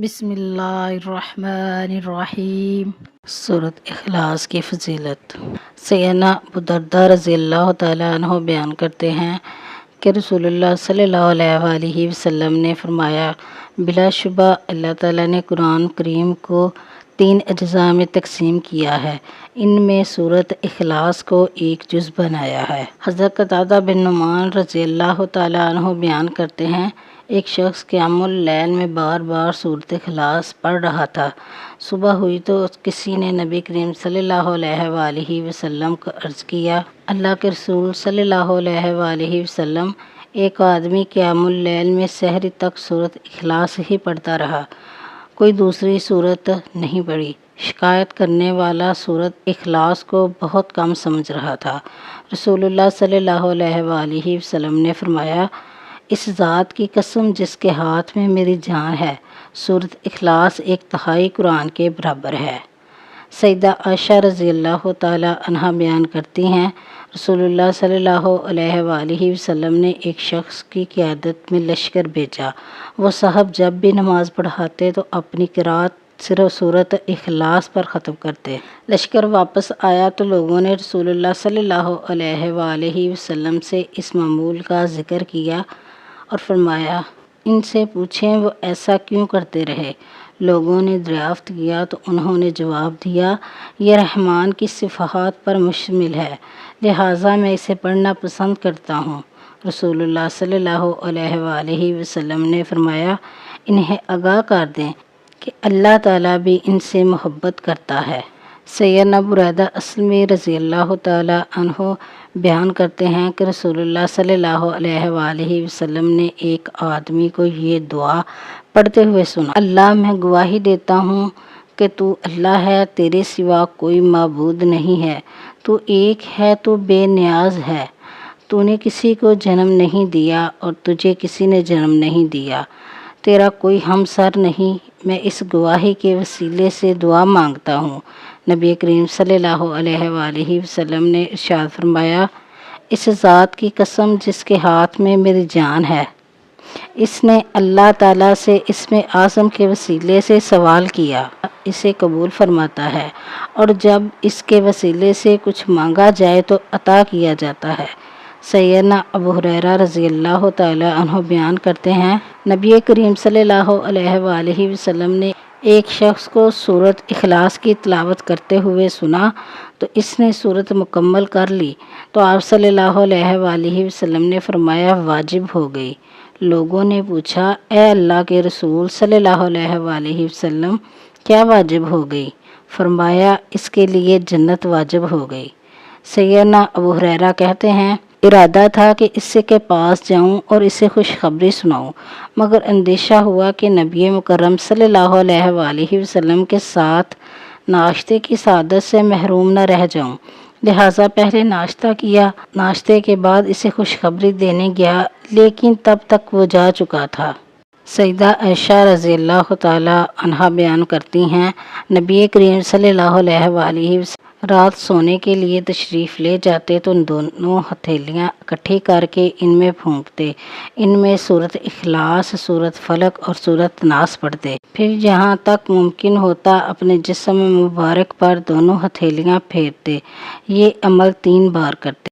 بسم اللہ الرحمن الرحیم۔ سورۃ اخلاص کی فضیلت۔ سیدنا ابو درداء رضی اللہ تعالیٰ عنہ بیان کرتے ہیں کہ رسول اللہ صلی اللہ علیہ وآلہ وسلم نے فرمایا، بلا شبہ اللہ تعالیٰ نے قرآن کریم کو 3 اجزاء میں تقسیم کیا ہے، ان میں سورۃ اخلاص کو ایک جز بنایا ہے۔ حضرت قتادہ بن نعمان رضی اللہ تعالیٰ عنہ بیان کرتے ہیں، ایک شخص قیام اللیل میں بار بار سورۃ اخلاص پڑھ رہا تھا۔ صبح ہوئی تو کسی نے نبی کریم صلی اللہ علیہ وآلہ وسلم کو عرض کیا، اللہ کے رسول صلی اللہ علیہ وآلہ وسلم، ایک آدمی قیام اللیل میں سحر تک سورۃ اخلاص ہی پڑھتا رہا، کوئی دوسری سورت نہیں پڑھی۔ شکایت کرنے والا سورۃ اخلاص کو بہت کم سمجھ رہا تھا۔ رسول اللہ صلی اللہ علیہ وآلہ وسلم نے فرمایا، اس ذات کی قسم جس کے ہاتھ میں میری جان ہے، سورۃ اخلاص 1/3 قرآن کے برابر ہے۔ سیدہ عائشہ رضی اللہ تعالیٰ عنہا بیان کرتی ہیں، رسول اللہ صلی اللہ علیہ وآلہ وسلم نے ایک شخص کی قیادت میں لشکر بھیجا۔ وہ صاحب جب بھی نماز پڑھاتے تو اپنی قرات صرف سورۃ اخلاص پر ختم کرتے۔ لشکر واپس آیا تو لوگوں نے رسول اللہ صلی اللہ علیہ وآلہ وسلم سے اس معمول کا ذکر کیا اور فرمایا، ان سے پوچھیں وہ ایسا کیوں کرتے رہے۔ لوگوں نے دریافت کیا تو انہوں نے جواب دیا، یہ رحمان کی صفات پر مشتمل ہے، لہٰذا میں اسے پڑھنا پسند کرتا ہوں۔ رسول اللہ صلی اللہ علیہ وآلہ وسلم نے فرمایا، انہیں آگاہ کر دیں کہ اللہ تعالیٰ بھی ان سے محبت کرتا ہے۔ سیدنا بریدہ اسلمی رضی اللہ تعالیٰ عنہ بیان کرتے ہیں کہ رسول اللہ صلی اللہ علیہ وآلہ وسلم نے ایک آدمی کو یہ دعا پڑھتے ہوئے سنا، اللہ میں گواہی دیتا ہوں کہ تو اللہ ہے، تیرے سوا کوئی معبود نہیں ہے، تو ایک ہے، تو بے نیاز ہے، تو نے کسی کو جنم نہیں دیا اور تجھے کسی نے جنم نہیں دیا، تیرا کوئی ہمسر نہیں، میں اس گواہی کے وسیلے سے دعا مانگتا ہوں۔ نبی کریم صلی اللہ علیہ وآلہ وسلم نے ارشاد فرمایا، اس ذات کی قسم جس کے ہاتھ میں میری جان ہے، اس نے اللہ تعالیٰ سے اسم اعظم کے وسیلے سے سوال کیا، اسے قبول فرماتا ہے، اور جب اس کے وسیلے سے کچھ مانگا جائے تو عطا کیا جاتا ہے۔ سیدنا ابو ہریرہ رضی اللہ تعالیٰ عنہ بیان کرتے ہیں، نبی کریم صلی اللہ علیہ وآلہ وسلم نے ایک شخص کو سورۃ اخلاص کی تلاوت کرتے ہوئے سنا تو اس نے سورت مکمل کر لی تو آپ صلی اللہ علیہ وآلہ وسلم نے فرمایا، واجب ہو گئی۔ لوگوں نے پوچھا، اے اللہ کے رسول صلی اللہ علیہ وآلہ وسلم، کیا واجب ہو گئی؟ فرمایا، اس کے لیے جنت واجب ہو گئی۔ سیدنا ابو ہریرہ کہتے ہیں، ارادہ تھا کہ اس کے پاس جاؤں اور اسے خوشخبری سناؤں، مگر اندیشہ ہوا کہ نبی مکرم صلی اللہ علیہ وآلہ وسلم کے ساتھ ناشتے کی سعادت سے محروم نہ رہ جاؤں، لہٰذا پہلے ناشتہ کیا، ناشتے کے بعد اسے خوشخبری دینے گیا، لیکن تب تک وہ جا چکا تھا۔ سیدہ عائشہ رضی اللہ تعالیٰ عنہا بیان کرتی ہیں، نبی کریم صلی اللہ علیہ وآلہ وسلم رات سونے کے لیے تشریف لے جاتے تو دونوں ہتھیلیاں اکٹھی کر کے ان میں پھونکتے، ان میں سورۃ اخلاص، سورۃ فلق اور سورۃ ناس پڑھتے، پھر جہاں تک ممکن ہوتا اپنے جسم مبارک پر دونوں ہتھیلیاں پھیرتے، یہ عمل 3 بار کرتے۔